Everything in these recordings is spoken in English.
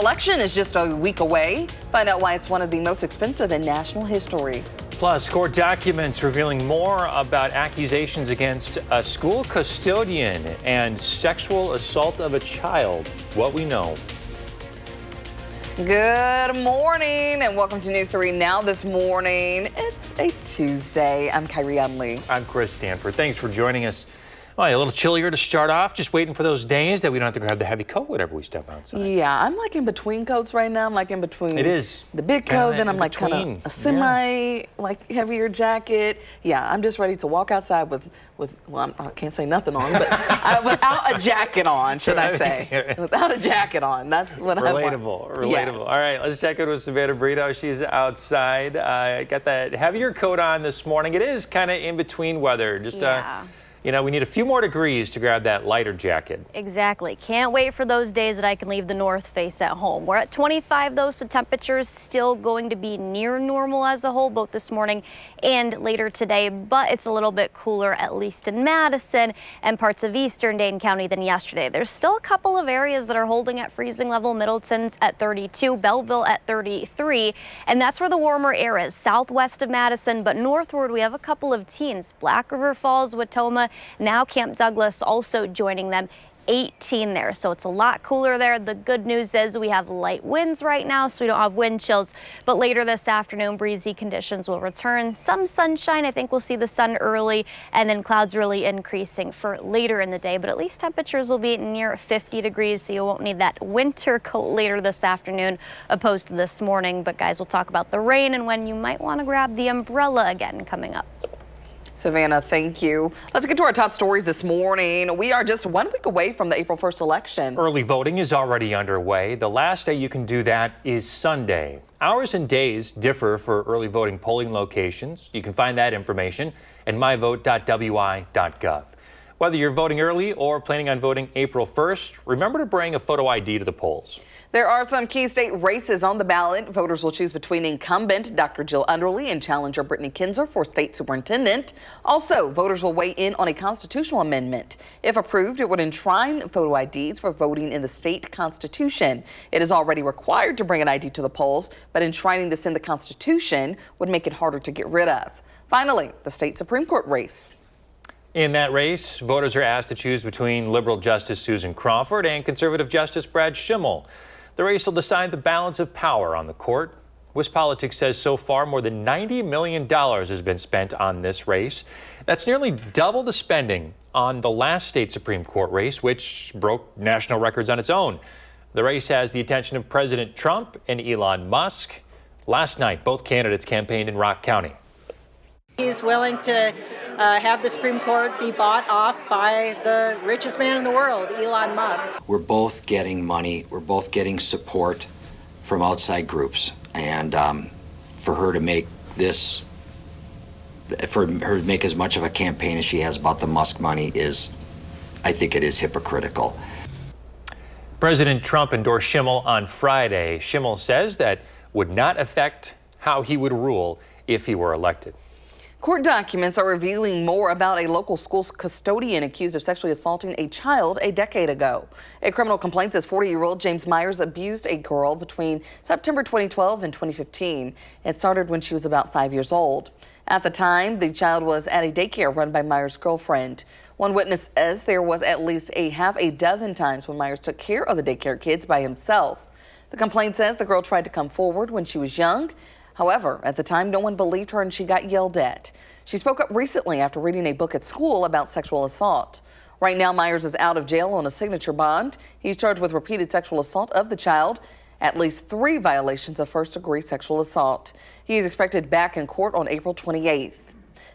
Election is just a week away. Find out why it's one of the most expensive in national history. Plus, court documents revealing more about accusations against a school custodian and sexual assault of a child. What we know. Good morning and welcome to News 3 Now this morning. It's a Tuesday. I'm Kyrie Unley. I'm Chris Stanford. Thanks for joining us. Well, a little chillier to start off, just waiting for those days that we don't have to grab the heavy coat whenever we step outside. Yeah, I'm like in between coats right now. I'm like in between it is the big coat, then I'm like kind of a semi like heavier jacket. Yeah, I'm just ready to walk outside with well, I can't say nothing on, but without a jacket on, should I say. Without a jacket on. That's what I want. Relatable. Yes. All right, let's check in with Savannah Brito. She's outside. Got that heavier coat on this morning. It is kind of in between weather. Just you know, we need a few more degrees to grab that lighter jacket. Exactly. Can't wait for those days that I can leave the North Face at home. We're at 25 though, so temperatures still going to be near normal as a whole, both this morning and later today, but it's a little bit cooler, at least in Madison and parts of eastern Dane County than yesterday. There's still a couple of areas that are holding at freezing level. Middleton's at 32, Belleville at 33, and that's where the warmer air is, southwest of Madison, but northward we have a couple of teens. Black River Falls, Watoma, now Camp Douglas also joining them, 18 there, so it's a lot cooler there. The good news is we have light winds right now, so we don't have wind chills, but later this afternoon breezy conditions will return. Some sunshine. I think we'll see the sun early and then clouds really increasing for later in the day, but at least temperatures will be near 50 degrees, so you won't need that winter coat later this afternoon opposed to this morning. But guys, we'll talk about the rain and when you might want to grab the umbrella again coming up. Savannah, thank you. Let's get to our top stories this morning. We are just 1 week away from the April 1st election. Early voting is already underway. The last day you can do that is Sunday. Hours and days differ for early voting polling locations. You can find that information at myvote.wi.gov. Whether you're voting early or planning on voting April 1st, remember to bring a photo ID to the polls. There are some key state races on the ballot. Voters will choose between incumbent Dr. Jill Underly and challenger Brittany Kinzer for state superintendent. Also, voters will weigh in on a constitutional amendment. If approved, it would enshrine photo IDs for voting in the state constitution. It is already required to bring an ID to the polls, but enshrining this in the Constitution would make it harder to get rid of. Finally, the state Supreme Court race. In that race, voters are asked to choose between liberal Justice Susan Crawford and conservative Justice Brad Schimmel. The race will decide the balance of power on the court. WISC Politics says so far more than $90 million has been spent on this race. That's nearly double the spending on the last state Supreme Court race, which broke national records on its own. The race has the attention of President Trump and Elon Musk. Last night, both candidates campaigned in Rock County. He's willing to have the Supreme Court be bought off by the richest man in the world, Elon Musk. We're both getting money. We're both getting support from outside groups. And for her to make this, for her to make as much of a campaign as she has about the Musk money is, I think it is hypocritical. President Trump endorsed Schimmel on Friday. Schimmel says that would not affect how he would rule if he were elected. Court documents are revealing more about a local school's custodian accused of sexually assaulting a child a decade ago. A criminal complaint says 40-year-old James Myers abused a girl between September 2012 and 2015. It started when she was about 5 years old. At the time, the child was at a daycare run by Myers' girlfriend. One witness says there was at least a half a dozen times when Myers took care of the daycare kids by himself. The complaint says the girl tried to come forward when she was young. However, at the time, no one believed her and she got yelled at. She spoke up recently after reading a book at school about sexual assault. Right now, Myers is out of jail on a signature bond. He's charged with repeated sexual assault of the child, at least 3 violations of first-degree sexual assault. He is expected back in court on April 28th.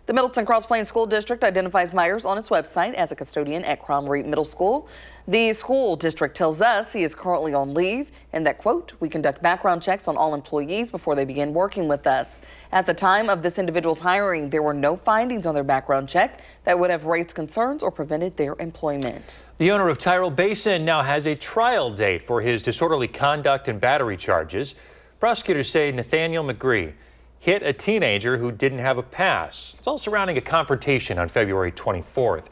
The Middleton Cross Plains School District identifies Myers on its website as a custodian at Cromrie Middle School. The school district tells us he is currently on leave and that, quote, we conduct background checks on all employees before they begin working with us. At the time of this individual's hiring, there were no findings on their background check that would have raised concerns or prevented their employment. The owner of Tyrrell Basin now has a trial date for his disorderly conduct and battery charges. Prosecutors say Nathaniel McGree hit a teenager who didn't have a pass. It's all surrounding a confrontation on February 24th.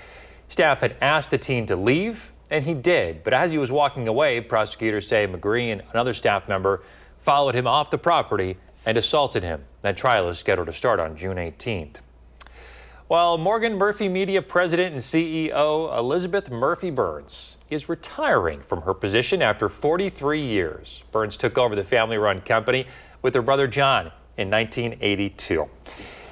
Staff had asked the teen to leave and he did. But as he was walking away, prosecutors say McGree and another staff member followed him off the property and assaulted him. That trial is scheduled to start on June 18th. Well, Morgan Murphy Media President and CEO Elizabeth Murphy Burns is retiring from her position after 43 years. Burns took over the family-run company with her brother John in 1982.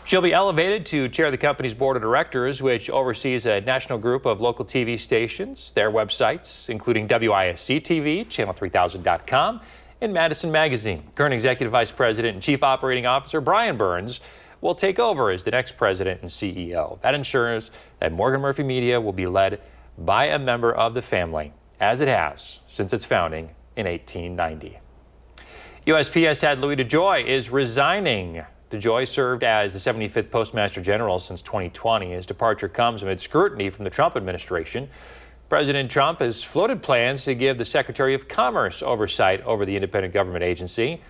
She'll be elevated to chair the company's board of directors, which oversees a national group of local TV stations, their websites, including WISC-TV, channel3000.com, and Madison Magazine. Current Executive Vice President and Chief Operating Officer Brian Burns will take over as the next president and CEO. That ensures that Morgan Murphy Media will be led by a member of the family, as it has since its founding in 1890. USPS head Louis DeJoy is resigning. DeJoy served as the 75th Postmaster General since 2020. His departure comes amid scrutiny from the Trump administration. President Trump has floated plans to give the Secretary of Commerce oversight over the independent government agency.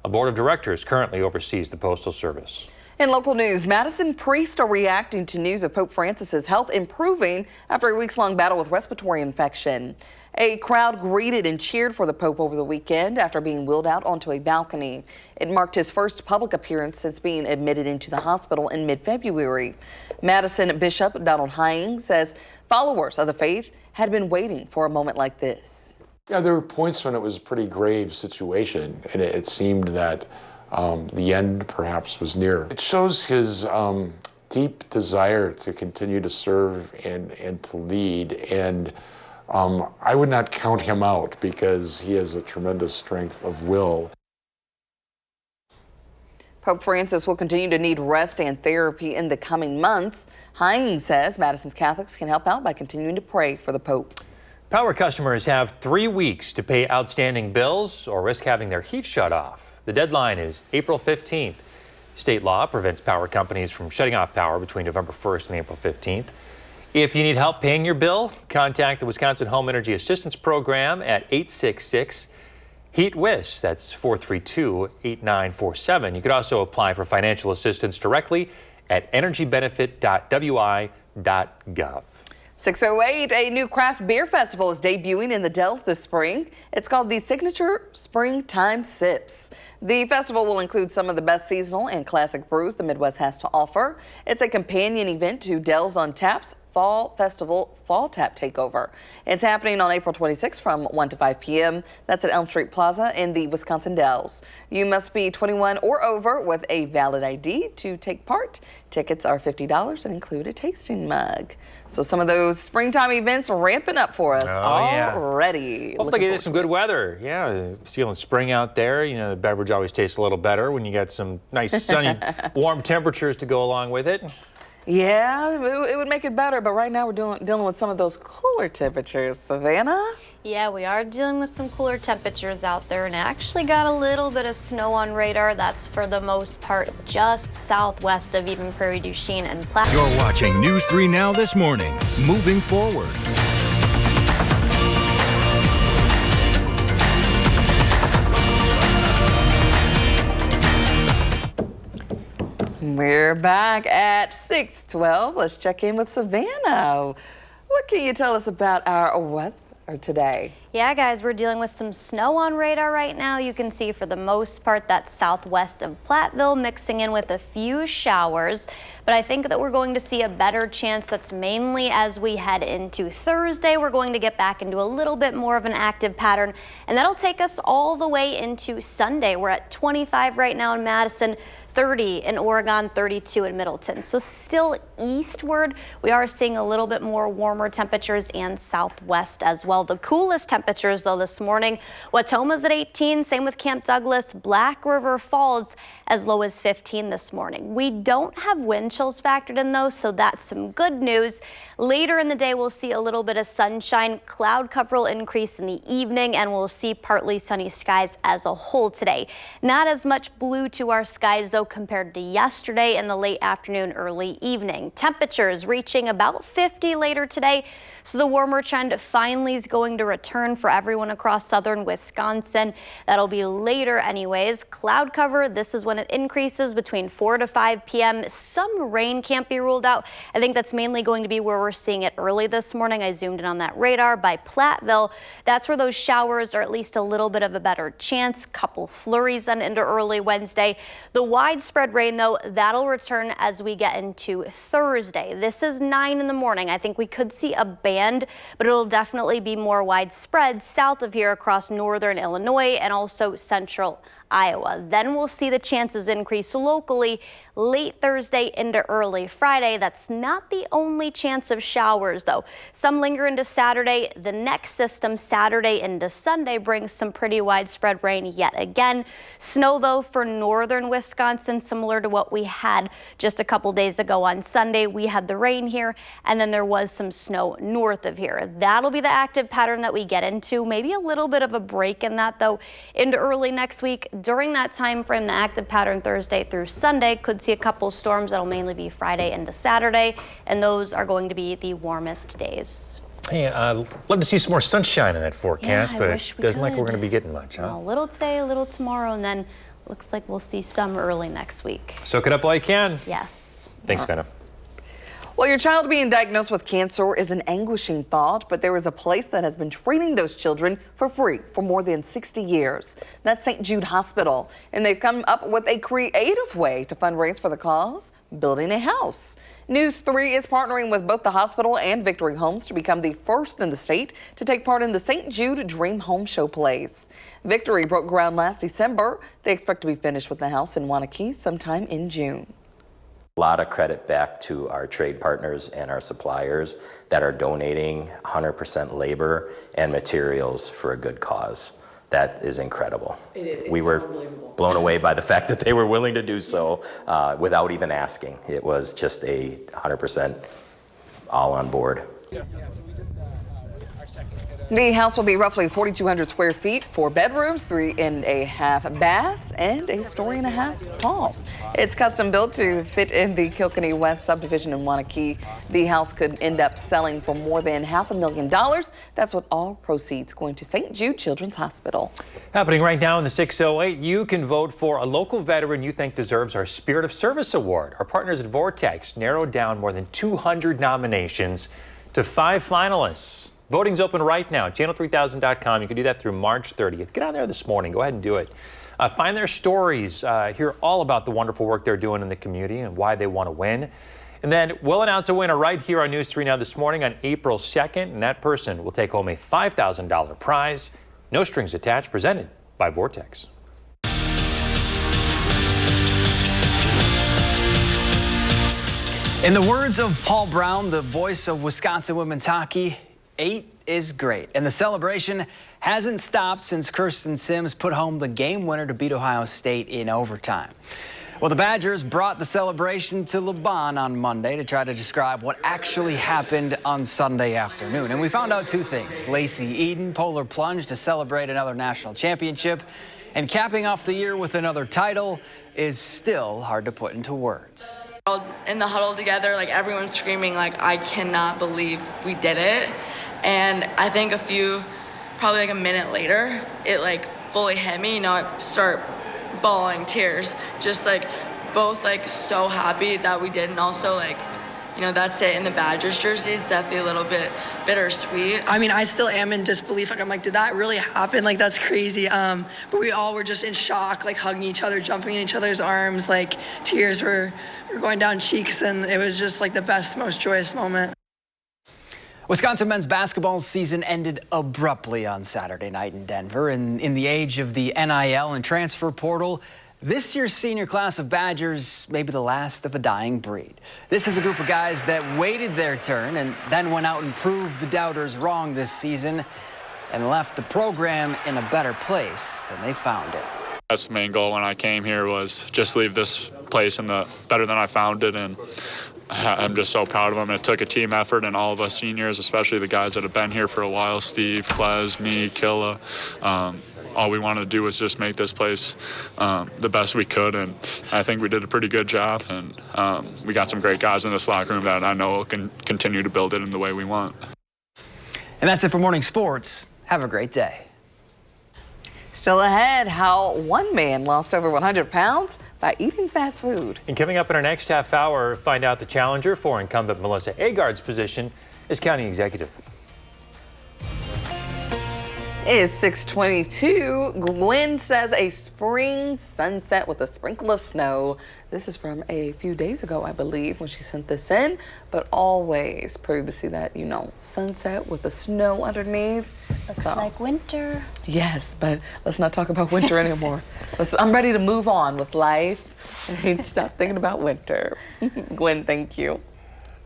A board of directors currently oversees the Postal Service. In local news, Madison priests are reacting to news of Pope Francis's health improving after a weeks-long battle with respiratory infection. A crowd greeted and cheered for the Pope over the weekend after being wheeled out onto a balcony. It marked his first public appearance since being admitted into the hospital in mid-February. Madison Bishop Donald Hines says followers of the faith had been waiting for a moment like this. Yeah, there were points when it was a pretty grave situation, and it seemed that the end perhaps was near. It shows his deep desire to continue to serve and to lead, and I would not count him out because he has a tremendous strength of will. Pope Francis will continue to need rest and therapy in the coming months. Hines says Madison's Catholics can help out by continuing to pray for the Pope. Power customers have 3 weeks to pay outstanding bills or risk having their heat shut off. The deadline is April 15th. State law prevents power companies from shutting off power between November 1st and April 15th. If you need help paying your bill, contact the Wisconsin Home Energy Assistance Program at 866-HEAT-WIS. That's 432-8947. You could also apply for financial assistance directly at energybenefit.wi.gov. 6:08, a new craft beer festival is debuting in the Dells this spring. It's called the Signature Springtime Sips. The festival will include some of the best seasonal and classic brews the Midwest has to offer. It's a companion event to Dells on Tap's Fall Festival Fall Tap Takeover. It's happening on April 26th from 1 to 5 p.m. That's at Elm Street Plaza in the Wisconsin Dells. You must be 21 or over with a valid ID to take part. Tickets are $50 and include a tasting mug. So some of those springtime events are ramping up for us already. Hopefully get some good weather. Yeah, feeling spring out there. You know, the beverage always tastes a little better when you got some nice sunny, warm temperatures to go along with it. Yeah, it would make it better, but right now we're dealing with some of those cooler temperatures. Savannah? Yeah, we are dealing with some cooler temperatures out there, and it actually got a little bit of snow on radar. That's for the most part just southwest of even Prairie du Chien and Platte. You're watching News 3 Now this morning. Moving forward. We're back at 6:12. Let's check in with Savannah. What can you tell us about our weather today? Yeah, guys, we're dealing with some snow on radar right now. You can see for the most part that's southwest of Platteville, mixing in with a few showers. But I think that we're going to see a better chance. That's mainly as we head into Thursday. We're going to get back into a little bit more of an active pattern, and that'll take us all the way into Sunday. We're at 25 right now in Madison, 30 in Oregon, 32 in Middleton. So still eastward, we are seeing a little bit more warmer temperatures and southwest as well. The coolest temperatures though this morning, Watoma's at 18, same with Camp Douglas, Black River Falls as low as 15 this morning. We don't have wind chills factored in though, so that's some good news. Later in the day, we'll see a little bit of sunshine. Cloud cover will increase in the evening, and we'll see partly sunny skies as a whole today. Not as much blue to our skies though. though, compared to yesterday in the late afternoon, early evening. Temperatures reaching about 50 later today, so the warmer trend finally is going to return for everyone across southern Wisconsin. That'll be later anyways. Cloud cover, this is when it increases between 4 to 5 p.m. Some rain can't be ruled out. I think that's mainly going to be where we're seeing it early this morning. I zoomed in on that radar by Platteville. That's where those showers are at least a little bit of a better chance. Couple flurries then into early Wednesday. The widespread rain, though, that'll return as we get into Thursday. This is 9 in the morning. I think we could see a band, but it'll definitely be more widespread south of here across northern Illinois and also central Iowa. Then we'll see the chances increase locally late Thursday into early Friday. That's not the only chance of showers, though. Some linger into Saturday. The next system Saturday into Sunday brings some pretty widespread rain yet again. Snow, though, for northern Wisconsin, similar to what we had just a couple days ago on Sunday. We had the rain here, and then there was some snow north of here. That'll be the active pattern that we get into. Maybe a little bit of a break in that, though, into early next week. During that time frame, the active pattern Thursday through Sunday could see a couple storms that'll mainly be Friday into Saturday, and those are going to be the warmest days. Hey, I'd love to see some more sunshine in that forecast, but it doesn't like we're going to be getting much, huh? A little today, a little tomorrow, and then looks like we'll see some early next week. Soak it up while you can. Yes. Thanks, Vanna. Well, your child being diagnosed with cancer is an anguishing thought, but there is a place that has been treating those children for free for more than 60 years. That's St. Jude Hospital, and they've come up with a creative way to fundraise for the cause, building a house. News 3 is partnering with both the hospital and Victory Homes to become the first in the state to take part in the St. Jude Dream Home show plays. Victory broke ground last December. They expect to be finished with the house in Wanakee sometime in June. A lot of credit back to our trade partners and our suppliers that are donating 100% labor and materials for a good cause. That is incredible. We were blown away by the fact that they were willing to do so without even asking. It was just a 100% all on board. The house will be roughly 4,200 square feet, 4 bedrooms, 3.5 baths, and a story and a half tall. It's custom built to fit in the Kilkenny West subdivision in Wanakee. The house could end up selling for more than $500,000. That's with all proceeds going to St. Jude Children's Hospital. Happening right now in the 608, you can vote for a local veteran you think deserves our Spirit of Service Award. Our partners at Vortex narrowed down more than 200 nominations to 5 finalists. Voting's open right now, channel3000.com. You can do that through March 30th. Get out there this morning. Go ahead and do it. Find their stories. Hear all about the wonderful work they're doing in the community and why they want to win. And then we'll announce a winner right here on News 3 Now this morning on April 2nd. And that person will take home a $5,000 prize. No strings attached, presented by Vortex. In the words of Paul Brown, the voice of Wisconsin women's hockey, 8 is great. And the celebration hasn't stopped since Kirsten Sims put home the game winner to beat Ohio State in overtime. Well, the Badgers brought the celebration to Le Bon on Monday to try to describe what actually happened on Sunday afternoon. And we found out 2 things. Lacey Eden polar plunged to celebrate another national championship, and capping off the year with another title is still hard to put into words. In the huddle together, like everyone's screaming, like, I cannot believe we did it. And I think probably like a minute later, it like fully hit me, you know, I start bawling tears, just like both like so happy that we did, and also like, you know, that's it in the Badgers jersey. It's definitely a little bit bittersweet. I mean, I still am in disbelief. Like, I'm like, did that really happen? Like, that's crazy. But we all were just in shock, like hugging each other, jumping in each other's arms, like tears were going down cheeks, and it was just like the best, most joyous moment. Wisconsin men's basketball season ended abruptly on Saturday night in Denver. And in the age of the NIL and transfer portal, this year's senior class of Badgers may be the last of a dying breed. This is a group of guys that waited their turn and then went out and proved the doubters wrong this season and left the program in a better place than they found it. That's the main goal when I came here, was just leave this place in the better than I found it, and I'm just so proud of them. It took a team effort, and all of us seniors, especially the guys that have been here for a while, Steve, Klez, me, Killa, all we wanted to do was just make this place the best we could, and I think we did a pretty good job, and we got some great guys in this locker room that I know will continue to build it in the way we want. And that's it for morning sports. Have a great day. Still ahead, how one man lost over 100 pounds by eating fast food. And coming up in our next half hour, find out the challenger for incumbent Melissa Agard's position as county executive. It is 6:22. Gwen says a spring sunset with a sprinkle of snow. This is from a few days ago, I believe, when she sent this in. But always pretty to see that, you know, sunset with the snow underneath. Looks like winter. Yes, but let's not talk about winter anymore. I'm ready to move on with life and stop thinking about winter. Gwen, thank you.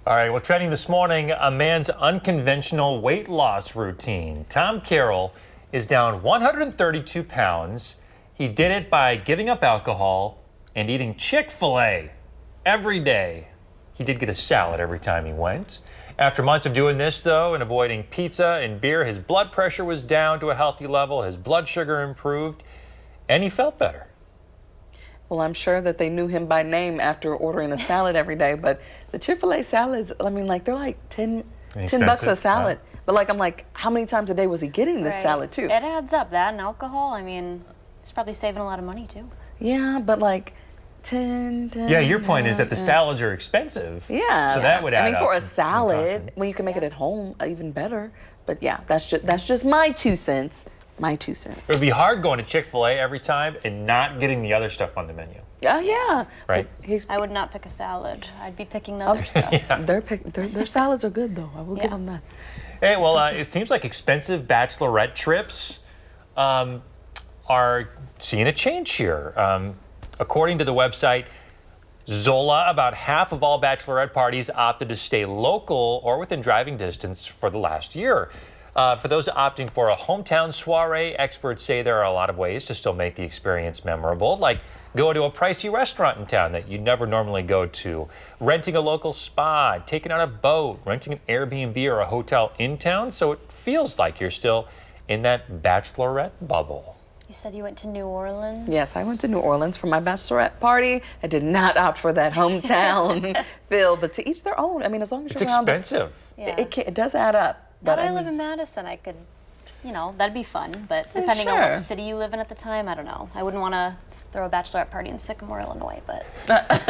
All right, well, trending this morning, a man's unconventional weight loss routine. Tom Carroll is down 132 pounds. He did it by giving up alcohol and eating Chick-fil-A every day. He did get a salad every time he went. After months of doing this, though, and avoiding pizza and beer, his blood pressure was down to a healthy level, his blood sugar improved, and he felt better. Well, I'm sure that they knew him by name after ordering a salad every day, but the Chick-fil-A salads, I mean, like, they're like 10 bucks a salad. Huh? But like, I'm like, how many times a day was he getting this salad too? It adds up. That and alcohol, I mean, he's probably saving a lot of money too. Yeah, but like 10. Yeah, your point is that the salads are expensive. Yeah. So that would add up. I mean, for a salad, well, you can make it at home, even better. But yeah, that's just my 2 cents. My 2 cents. It would be hard going to Chick-fil-A every time and not getting the other stuff on the menu. Yeah. Right. I would not pick a salad. I'd be picking the other stuff. Yeah. Their salads are good though. I will give them that. Hey, well, it seems like expensive bachelorette trips are seeing a change here. According to the website Zola, about half of all bachelorette parties opted to stay local or within driving distance for the last year. For those opting for a hometown soiree, experts say there are a lot of ways to still make the experience memorable, like go to a pricey restaurant in town that you never normally go to, renting a local spa, taking out a boat, renting an Airbnb or a hotel in town, so it feels like you're still in that bachelorette bubble. You said you went to New Orleans? Yes, I went to New Orleans for my bachelorette party. I did not opt for that hometown feel, but to each their own. I mean, as long as it's you're around, expensive. It does add up. But I live in Madison. I could, you know, that'd be fun. But depending on what city you live in at the time, I don't know. I wouldn't want to throw a bachelorette party in Sycamore, Illinois, but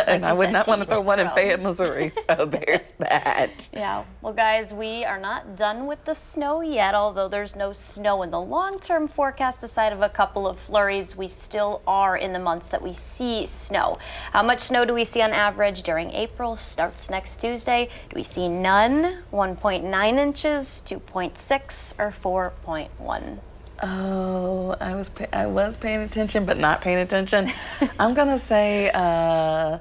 and I would not want to throw one in Fayette, Missouri. So there's that. Yeah. Well, guys, we are not done with the snow yet. Although there's no snow in the long-term forecast, aside of a couple of flurries, we still are in the months that we see snow. How much snow do we see on average during April? Starts next Tuesday. Do we see none? 1.9 inches, 2.6, or 4.1? Oh, I was paying attention, but not paying attention. I'm gonna say I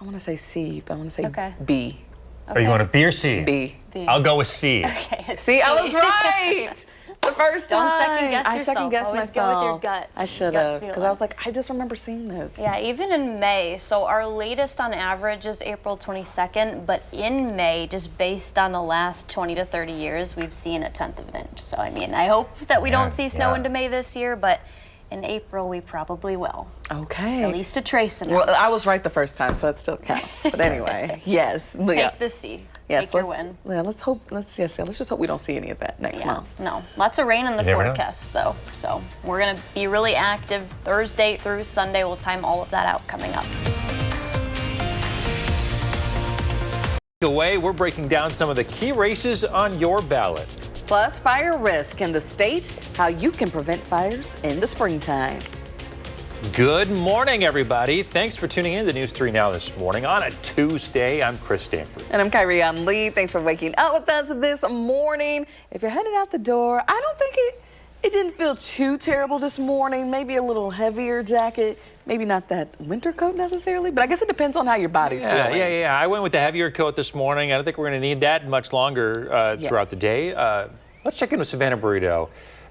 want to say C, but I want to say B. Are you going to B or C? B. I'll go with C. Okay. See, I was right. The first time. Don't second guess yourself. I second guessed Always myself. go with your gut. I should have, because I was like, I just remember seeing this. Yeah, even in May. So our latest on average is April 22nd, but in May, just based on the last 20 to 30 years, we've seen 1/10 of an inch. So I mean, I hope that we don't see snow into May this year, but in April we probably will. Okay. At least a trace amount. Well, I was right the first time, so that still counts. But anyway, yes. Take the C. Yes, take your win. Yeah, let's just hope we don't see any of that next month. No, lots of rain in the forecast though. So we're gonna be really active Thursday through Sunday. We'll time all of that out coming up. Away, we're breaking down some of the key races on your ballot. Plus, fire risk in the state, how you can prevent fires in the springtime. Good morning, everybody. Thanks for tuning in to News 3 Now this morning on a Tuesday. I'm Chris Stanford. And I'm Kyrie Lee. Thanks for waking up with us this morning. If you're headed out the door, I don't think it didn't feel too terrible this morning. Maybe a little heavier jacket. Maybe not that winter coat necessarily, but I guess it depends on how your body's feeling. Yeah. I went with the heavier coat this morning. I don't think we're going to need that much longer throughout the day. Let's check in with Savannah Burrito.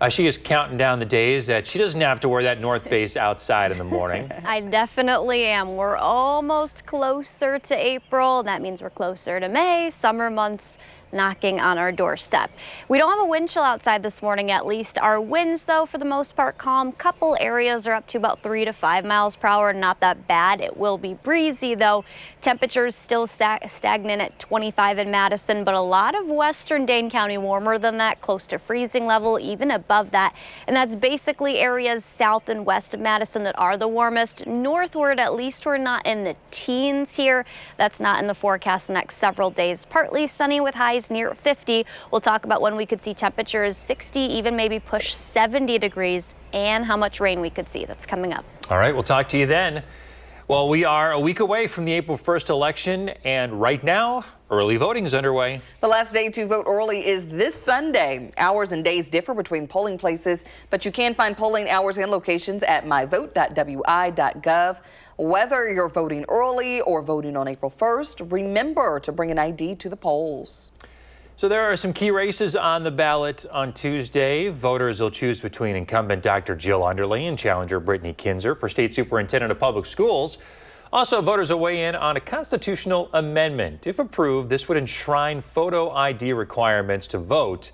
She is counting down the days that she doesn't have to wear that North Face outside in the morning. I definitely am. We're almost closer to April. That means we're closer to May. Summer months knocking on our doorstep. We don't have a wind chill outside this morning, at least. Our winds, though, for the most part, calm. Couple areas are up to about 3 to 5 miles per hour. Not that bad. It will be breezy, though. Temperatures still stagnant at 25 in Madison, but a lot of western Dane County warmer than that, close to freezing level, even above that. And that's basically areas south and west of Madison that are the warmest. Northward, at least we're not in the teens here. That's not in the forecast the next several days. Partly sunny with highs near 50. We'll talk about when we could see temperatures 60, even maybe push 70 degrees, and how much rain we could see. That's coming up. All right, we'll talk to you then. Well, we are a week away from the April 1st election, and right now, early voting is underway. The last day to vote early is this Sunday. Hours and days differ between polling places, but you can find polling hours and locations at myvote.wi.gov. Whether you're voting early or voting on April 1st, remember to bring an ID to the polls. So there are some key races on the ballot on Tuesday. Voters will choose between incumbent Dr. Jill Underly and challenger Brittany Kinzer for state superintendent of public schools. Also, voters will weigh in on a constitutional amendment. If approved, this would enshrine photo ID requirements to vote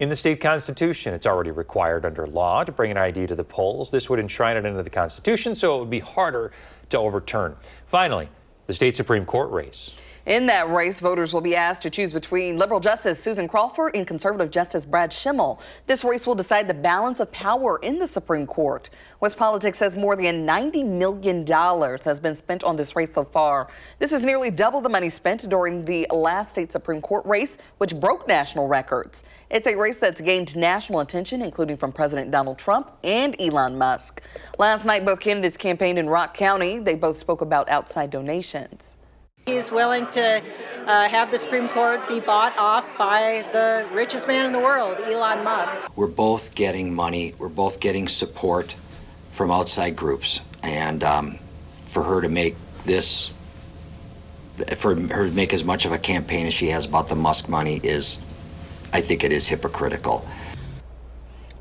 in the state constitution. It's already required under law to bring an ID to the polls. This would enshrine it into the Constitution, so it would be harder to overturn. Finally, the state Supreme Court race. In that race, voters will be asked to choose between liberal Justice Susan Crawford and conservative Justice Brad Schimmel. This race will decide the balance of power in the Supreme Court. WISC Politics says more than $90 million has been spent on this race so far. This is nearly double the money spent during the last state Supreme Court race, which broke national records. It's a race that's gained national attention, including from President Donald Trump and Elon Musk. Last night, both candidates campaigned in Rock County. They both spoke about outside donations. He's willing to have the Supreme Court be bought off by the richest man in the world, Elon Musk. We're both getting money. We're both getting support from outside groups. And for her to make this, for her to make as much of a campaign as she has about the Musk money is, I think it is hypocritical.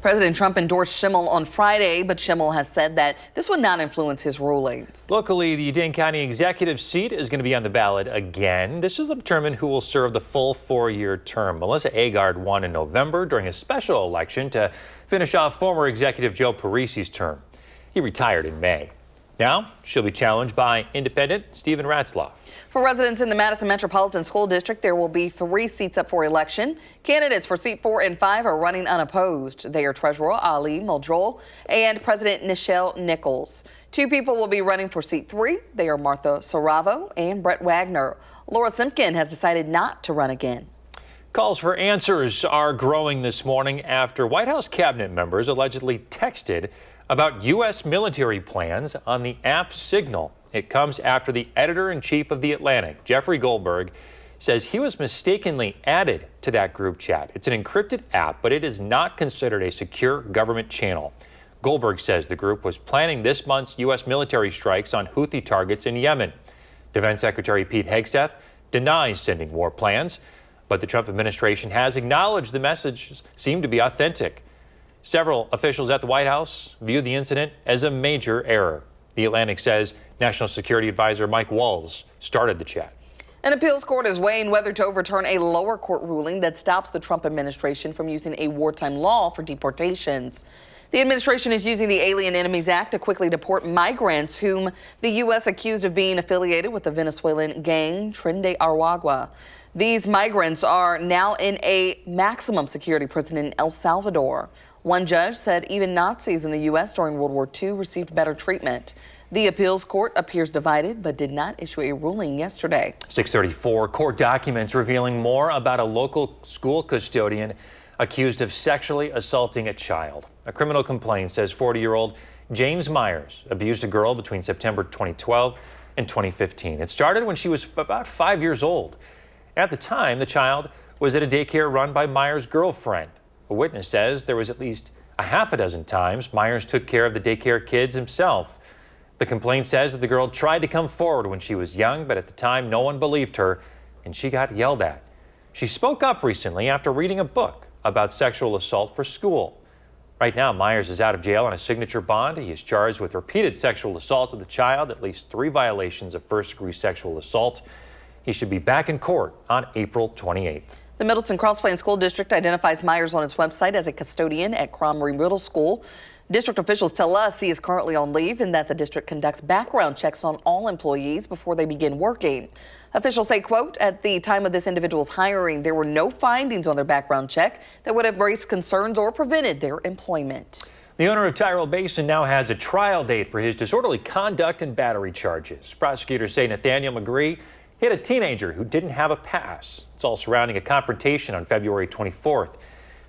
President Trump endorsed Schimmel on Friday, but Schimmel has said that this would not influence his rulings. Locally, the Dane County executive seat is going to be on the ballot again. This is to determine who will serve the full 4-year term. Melissa Agard won in November during a special election to finish off former executive Joe Parisi's term. He retired in May. Now, she'll be challenged by independent Stephen Ratzlaff. For residents in the Madison Metropolitan School District, there will be 3 seats up for election. Candidates for seat 4 and 5 are running unopposed. They are Treasurer Ali Muldrol and President Nichelle Nichols. 2 people will be running for seat 3. They are Martha Saravo and Brett Wagner. Laura Simpkin has decided not to run again. Calls for answers are growing this morning after White House cabinet members allegedly texted about U.S. military plans on the app Signal. It comes after the editor-in-chief of The Atlantic, Jeffrey Goldberg, says he was mistakenly added to that group chat. It's an encrypted app, but it is not considered a secure government channel. Goldberg says the group was planning this month's U.S. military strikes on Houthi targets in Yemen. Defense Secretary Pete Hegseth denies sending war plans, but the Trump administration has acknowledged the messages seem to be authentic. Several officials at the White House viewed the incident as a major error. The Atlantic says National Security Advisor Mike Walls started the chat. An appeals court is weighing whether to overturn a lower court ruling that stops the Trump administration from using a wartime law for deportations. The administration is using the Alien Enemies Act to quickly deport migrants whom the U.S. accused of being affiliated with the Venezuelan gang Tren de Aragua. These migrants are now in a maximum security prison in El Salvador. One judge said even Nazis in the U.S. during World War II received better treatment. The appeals court appears divided, but did not issue a ruling yesterday. 6:34, court documents revealing more about a local school custodian accused of sexually assaulting a child. A criminal complaint says 40-year-old James Myers abused a girl between September 2012 and 2015. It started when she was about 5 years old. At the time, the child was at a daycare run by Myers' girlfriend. A witness says there was at least a half a dozen times Myers took care of the daycare kids himself. The complaint says that the girl tried to come forward when she was young, but at the time no one believed her and she got yelled at. She spoke up recently after reading a book about sexual assault for school. Right now, Myers is out of jail on a signature bond. He is charged with repeated sexual assault of the child, at least 3 violations of first-degree sexual assault. He should be back in court on April 28th. The Middleton Cross Plains School District identifies Myers on its website as a custodian at Cromery Middle School. District officials tell us he is currently on leave and that the district conducts background checks on all employees before they begin working. Officials say, quote, at the time of this individual's hiring, there were no findings on their background check that would have raised concerns or prevented their employment. The owner of Tyrell Basin now has a trial date for his disorderly conduct and battery charges. Prosecutors say Nathaniel McGree hit a teenager who didn't have a pass. It's all surrounding a confrontation on February 24th.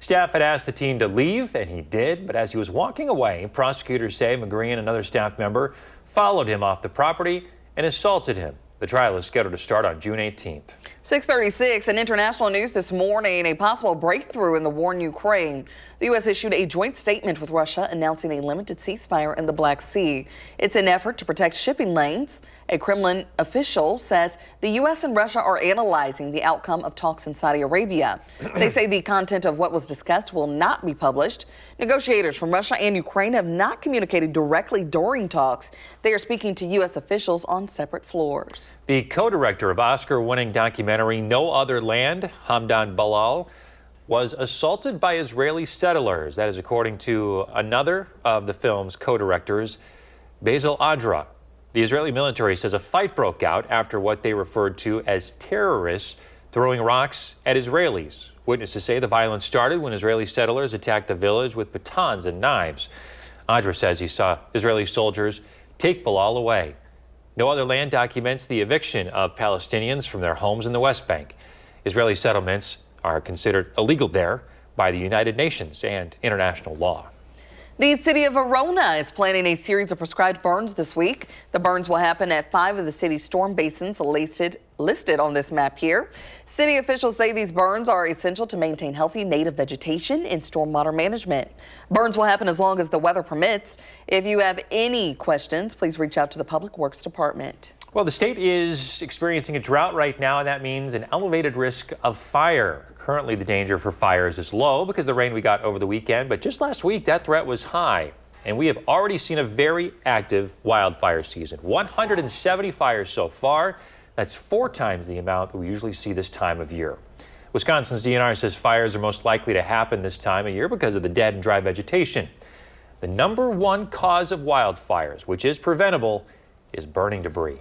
Staff had asked the teen to leave, and he did, but as he was walking away, prosecutors say McGree and another staff member followed him off the property and assaulted him. The trial is scheduled to start on June 18th. 6:36 in international news this morning, a possible breakthrough in the war in Ukraine. The U.S. issued a joint statement with Russia announcing a limited ceasefire in the Black Sea. It's an effort to protect shipping lanes. A Kremlin official says the U.S. and Russia are analyzing the outcome of talks in Saudi Arabia. They say the content of what was discussed will not be published. Negotiators from Russia and Ukraine have not communicated directly during talks. They are speaking to U.S. officials on separate floors. The co-director of Oscar-winning documentary No Other Land, Hamdan Balal, was assaulted by Israeli settlers. That is according to another of the film's co-directors, Basil Adra. The Israeli military says a fight broke out after what they referred to as terrorists throwing rocks at Israelis. Witnesses say the violence started when Israeli settlers attacked the village with batons and knives. Adra says he saw Israeli soldiers take Balal away. No Other Land documents the eviction of Palestinians from their homes in the West Bank. Israeli settlements are considered illegal there by the United Nations and international law. The city of Verona is planning a series of prescribed burns this week. The burns will happen at 5 of the city's storm basins listed on this map here. City officials say these burns are essential to maintain healthy native vegetation and stormwater management. Burns will happen as long as the weather permits. If you have any questions, please reach out to the Public Works Department. Well, the state is experiencing a drought right now, and that means an elevated risk of fire. Currently, the danger for fires is low because of the rain we got over the weekend, but just last week, that threat was high. And we have already seen a very active wildfire season. 170 fires so far. That's 4 times the amount that we usually see this time of year. Wisconsin's DNR says fires are most likely to happen this time of year because of the dead and dry vegetation. The #1 cause of wildfires, which is preventable, is burning debris.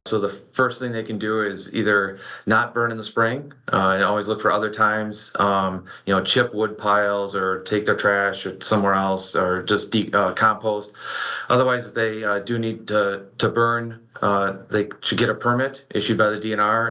So the first thing they can do is either not burn in the spring and always look for other times, chip wood piles or take their trash somewhere else or just compost. Otherwise, if they do need to burn, they should get a permit issued by the DNR.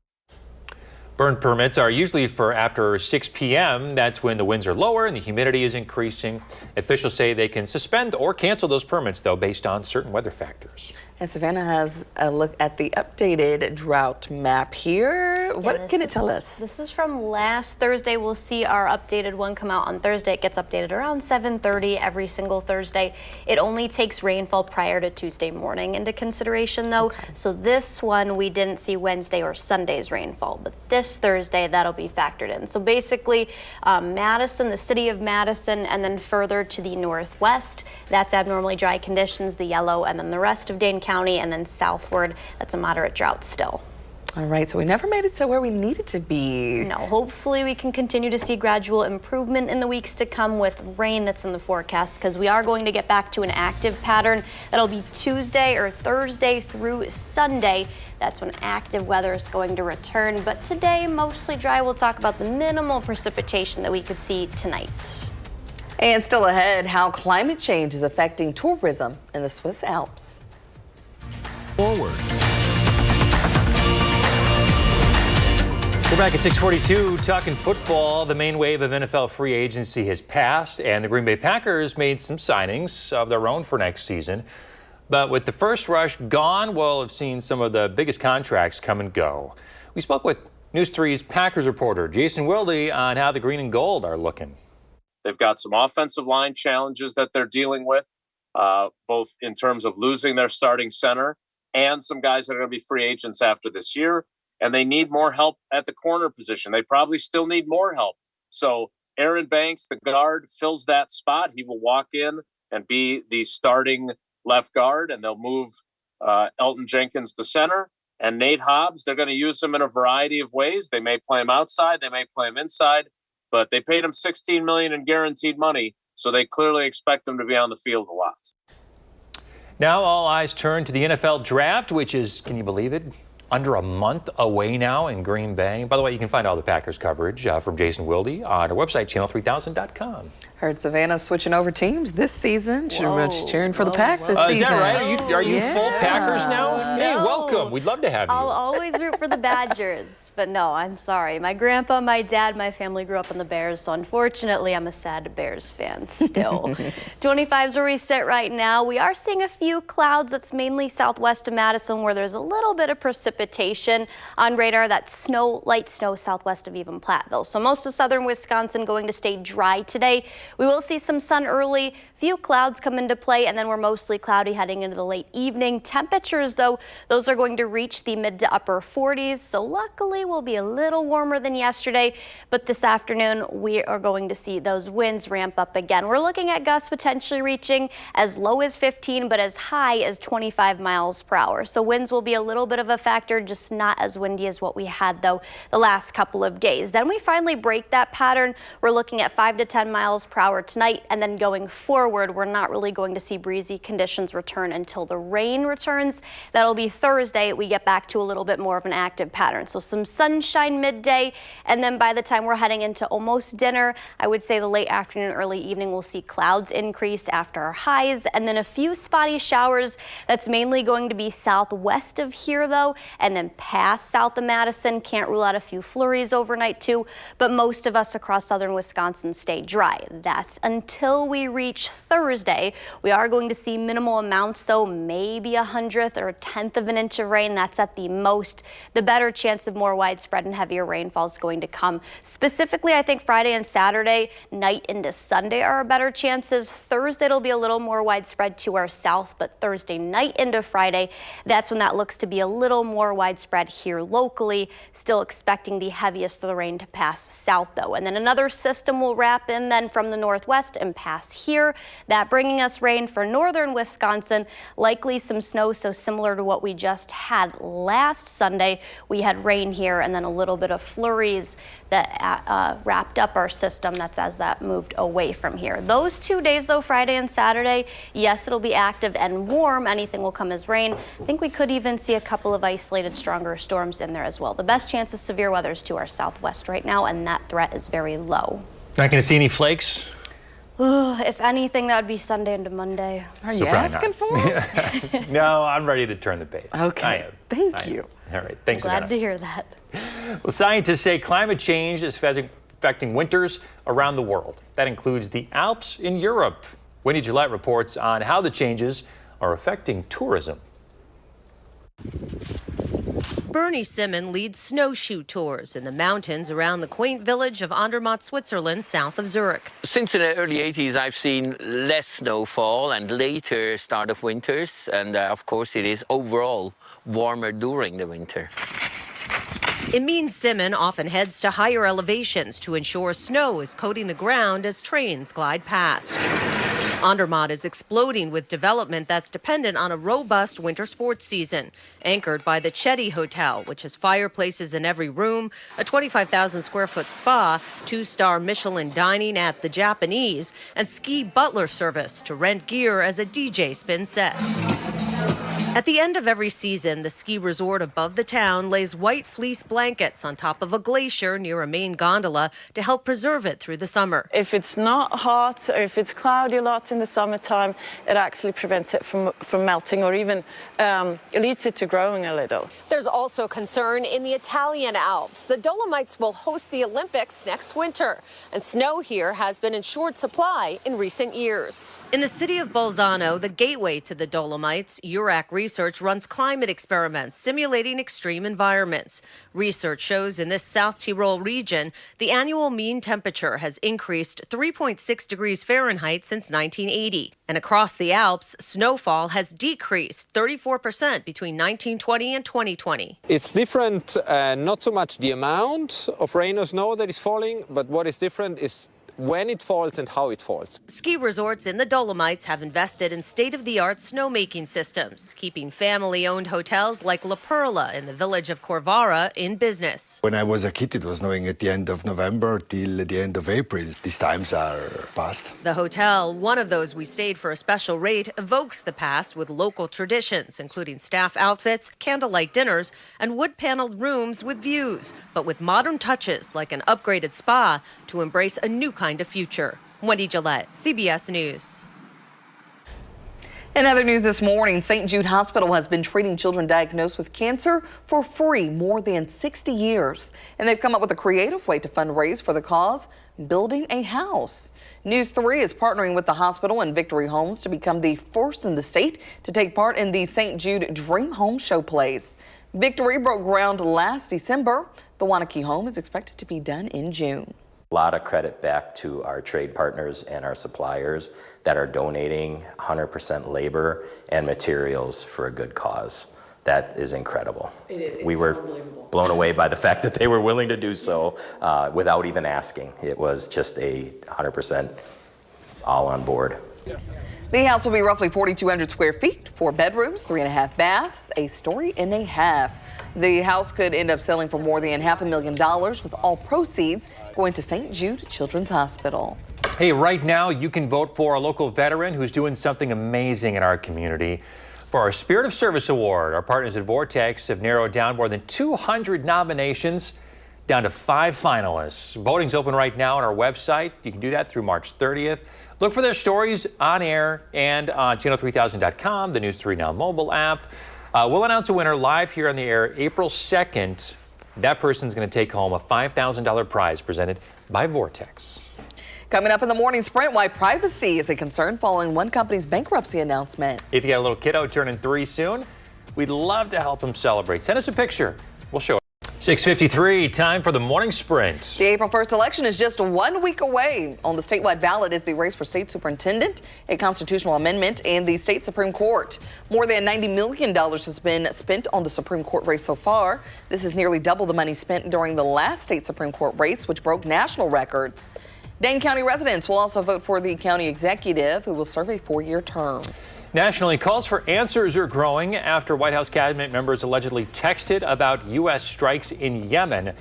Burn permits are usually for after 6 p.m. That's when the winds are lower and the humidity is increasing. Officials say they can suspend or cancel those permits, though, based on certain weather factors. And Savannah has a look at the updated drought map here. What can it tell us? This is from last Thursday. We'll see our updated one come out on Thursday. It gets updated around 7:30 every single Thursday. It only takes rainfall prior to Tuesday morning into consideration, though. Okay. So this one, we didn't see Wednesday or Sunday's rainfall, but this Thursday, that'll be factored in. So basically, Madison, the city of Madison, and then further to the northwest, that's abnormally dry conditions, the yellow, and then the rest of Dane County, and then southward, that's a moderate drought still. All right, so we never made it to where we needed to be. No, hopefully we can continue to see gradual improvement in the weeks to come with rain that's in the forecast, because we are going to get back to an active pattern. That'll be Tuesday or Thursday through Sunday. That's when active weather is going to return. But today, mostly dry. We'll talk about the minimal precipitation that we could see tonight. And still ahead, how climate change is affecting tourism in the Swiss Alps. Forward. We're back at 6:42 talking football. The main wave of NFL free agency has passed, and the Green Bay Packers made some signings of their own for next season. But with the first rush gone, we'll have seen some of the biggest contracts come and go. We spoke with News 3's Packers reporter Jason Wilde on how the green and gold are looking. They've got some offensive line challenges that they're dealing with, both in terms of losing their starting center and some guys that are going to be free agents after this year. And they need more help at the corner position. They probably still need more help. So Aaron Banks, the guard, fills that spot. He will walk in and be the starting left guard, and they'll move Elton Jenkins, the center, And Nate Hobbs, they're going to use him in a variety of ways. They may play him outside, they may play him inside, but they paid him $16 million in guaranteed money, so they clearly expect him to be on the field a lot. Now all eyes turn to the NFL draft, which is, can you believe it, under a month away now in Green Bay. By the way, you can find all the Packers coverage from Jason Wilde on our website, channel3000.com. Heard Savannah switching over teams this season. She's cheering for the Pack this season. Is that right? Are you full Packers now? Hey, welcome. We'd love to have you. I'll always root for the Badgers, but no, I'm sorry. My grandpa, my dad, my family grew up on the Bears, so unfortunately I'm a sad Bears fan still. 25 is where we sit right now. We are seeing a few clouds. That's mainly southwest of Madison, where there's a little bit of precipitation on radar. That's snow, light snow southwest of even Platteville. So most of southern Wisconsin going to stay dry today. We will see some sun early, few clouds come into play, and then we're mostly cloudy heading into the late evening. Temperatures, though, those are going to reach the mid to upper 40s, so luckily we'll be a little warmer than yesterday, but this afternoon we are going to see those winds ramp up again. We're looking at gusts potentially reaching as low as 15, but as high as 25 miles per hour. So winds will be a little bit of a factor, just not as windy as what we had, though, the last couple of days. Then we finally break that pattern. We're looking at 5 to 10 miles per hour tonight, and then going forward, we're not really going to see breezy conditions return until the rain returns. That'll be Thursday. We get back to a little bit more of an active pattern. So some sunshine midday, and then by the time we're heading into almost dinner, I would say the late afternoon, early evening, we'll see clouds increase after our highs, and then a few spotty showers. That's mainly going to be southwest of here, though, and then past south of Madison. Can't rule out a few flurries overnight, too, but most of us across southern Wisconsin stay dry. That's until we reach Thursday. We are going to see minimal amounts, though, maybe 1/100th or 1/10 of an inch of rain. That's at the most. The better chance of more widespread and heavier rainfall is going to come. Specifically, I think Friday and Saturday night into Sunday are our better chances. Thursday it'll be a little more widespread to our south, but Thursday night into Friday, that's when that looks to be a little more widespread here locally. Still expecting the heaviest of the rain to pass south, though. And then another system will wrap in then from the northwest and pass here. That bringing us rain for northern Wisconsin, likely some snow, so similar to what we just had last Sunday. We had rain here and then a little bit of flurries that wrapped up our system. That's as that moved away from here. Those 2 days, though, Friday and Saturday, yes, it'll be active and warm. Anything will come as rain. I think we could even see a couple of isolated stronger storms in there as well. The best chance of severe weather is to our southwest right now, and that threat is very low. Not going to see any flakes? If anything, that would be Sunday into Monday. Are you asking for it? No, I'm ready to turn the page. Okay. I am. Thank you. All right. Thanks, Glad Savannah. to hear that. Well, scientists say climate change is affecting winters around the world. That includes the Alps in Europe. Winnie Gillette reports on how the changes are affecting tourism. Bernie Simon leads snowshoe tours in the mountains around the quaint village of Andermatt, Switzerland, south of Zurich. Since the early 80s, I've seen less snowfall and later start of winters. And of course, it is overall warmer during the winter. It means Simon often heads to higher elevations to ensure snow is coating the ground as trains glide past. Andermatt is exploding with development that's dependent on a robust winter sports season, anchored by the Chetty Hotel, which has fireplaces in every room, a 25,000 square foot spa, 2-star Michelin dining at the Japanese, and ski butler service to rent gear as a DJ spins sets. At the end of every season, the ski resort above the town lays white fleece blankets on top of a glacier near a main gondola to help preserve it through the summer. If it's not hot or if it's cloudy a lot in the summertime, it actually prevents it from melting or even leads it to growing a little. There's also concern in the Italian Alps. The Dolomites will host the Olympics next winter, and snow here has been in short supply in recent years. In the city of Bolzano, the gateway to the Dolomites, URAC Research runs climate experiments simulating extreme environments. Research shows in this South Tyrol region, the annual mean temperature has increased 3.6 degrees Fahrenheit since 1980. And across the Alps, snowfall has decreased 34% between 1920 and 2020. It's different, not so much the amount of rain or snow that is falling, but what is different is when it falls and how it falls. Ski resorts in the Dolomites have invested in state-of-the-art snowmaking systems, keeping family-owned hotels like La Perla in the village of Corvara in business. When I was a kid, it was snowing at the end of November till the end of April. These times are past. The hotel, one of those we stayed for a special rate, evokes the past with local traditions, including staff outfits, candlelight dinners, and wood-paneled rooms with views, but with modern touches like an upgraded spa to embrace a new kind of future. Wendy Gillette, CBS News. In other news this morning, St. Jude Hospital has been treating children diagnosed with cancer for free more than 60 years. And they've come up with a creative way to fundraise for the cause, building a house. News 3 is partnering with the hospital and Victory Homes to become the first in the state to take part in the St. Jude Dream Home showplace. Victory broke ground last December. The Wanakee home is expected to be done in June. A lot of credit back to our trade partners and our suppliers that are donating 100% labor and materials for a good cause. That is incredible. We were blown away by the fact that they were willing to do so without even asking. It was just a 100% all on board. The house will be roughly 4,200 square feet, 4 bedrooms, 3.5 baths, a story and a half. The house could end up selling for more than $500,000 with all proceeds going to St. Jude Children's Hospital. Hey, right now you can vote for a local veteran who's doing something amazing in our community. For our Spirit of Service Award, our partners at Vortex have narrowed down more than 200 nominations down to 5 finalists. Voting's open right now on our website. You can do that through March 30th. Look for their stories on air and on channel3000.com, the News 3 Now mobile app. We'll announce a winner live here on the air April 2nd. That person's going to take home a $5,000 prize presented by Vortex. Coming up in the morning sprint, why privacy is a concern following one company's bankruptcy announcement. If you got a little kiddo turning 3 soon, we'd love to help them celebrate. Send us a picture. We'll show it. 6:53, time for the morning sprint. The April 1st election is just 1 week away. On the statewide ballot is the race for state superintendent, a constitutional amendment, and the state Supreme Court. More than $90 million has been spent on the Supreme Court race so far. This is nearly double the money spent during the last state Supreme Court race, which broke national records. Dane County residents will also vote for the county executive, who will serve a 4-year term. Nationally, calls for answers are growing after White House cabinet members allegedly texted about U.S. strikes in Yemen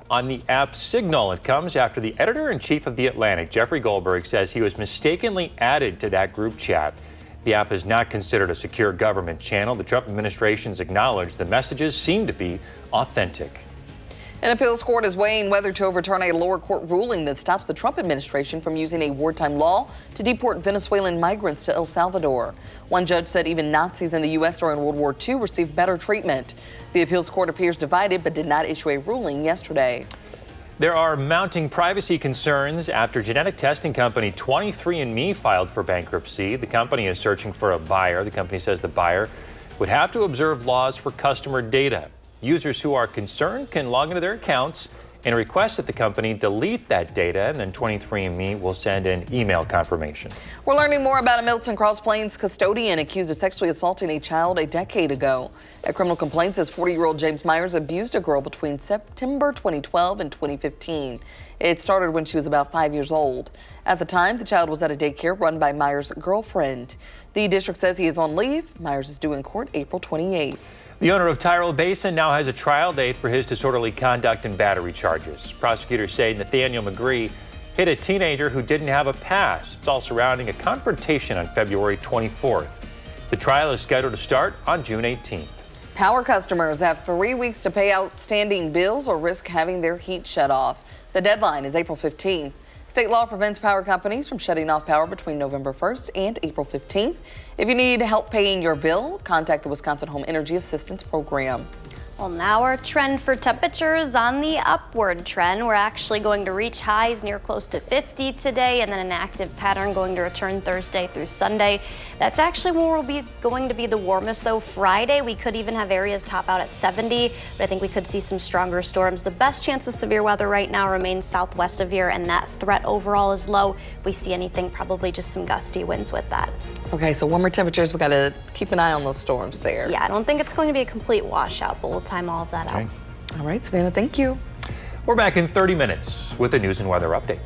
on the app Signal. It comes after the editor-in-chief of The Atlantic, Jeffrey Goldberg, says he was mistakenly added to that group chat. The app is not considered a secure government channel. The Trump administration's acknowledged the messages seem to be authentic. An appeals court is weighing whether to overturn a lower court ruling that stops the Trump administration from using a wartime law to deport Venezuelan migrants to El Salvador. One judge said even Nazis in the U.S. during World War II received better treatment. The appeals court appears divided but did not issue a ruling yesterday. There are mounting privacy concerns after genetic testing company 23andMe filed for bankruptcy. The company is searching for a buyer. The company says the buyer would have to observe laws for customer data. Users who are concerned can log into their accounts and request that the company delete that data, and then 23andMe will send an email confirmation. We're learning more about a Milton Cross Plains custodian accused of sexually assaulting a child a decade ago. A criminal complaint says 40-year-old James Myers abused a girl between September 2012 and 2015. It started when she was about 5 years old. At the time, the child was at a daycare run by Myers' girlfriend. The district says he is on leave. Myers is due in court April 28th. The owner of Tyrell Basin now has a trial date for his disorderly conduct and battery charges. Prosecutors say Nathaniel McGree hit a teenager who didn't have a pass. It's all surrounding a confrontation on February 24th. The trial is scheduled to start on June 18th. Power customers have 3 weeks to pay outstanding bills or risk having their heat shut off. The deadline is April 15th. State law prevents power companies from shutting off power between November 1st and April 15th. If you need help paying your bill, contact the Wisconsin Home Energy Assistance Program. Well, now our trend for temperatures on the upward trend. We're actually going to reach highs near close to 50 today, and then an active pattern going to return Thursday through Sunday. That's actually when we'll be going to be the warmest, though. Friday, we could even have areas top out at 70, but I think we could see some stronger storms. The best chance of severe weather right now remains southwest of here, and that threat overall is low. If we see anything, probably just some gusty winds with that. Okay, so warmer temperatures, we got to keep an eye on those storms there. Yeah, I don't think it's going to be a complete washout, but we'll time all of that out. All right, Savannah, thank you. We're back in 30 minutes with a news and weather update.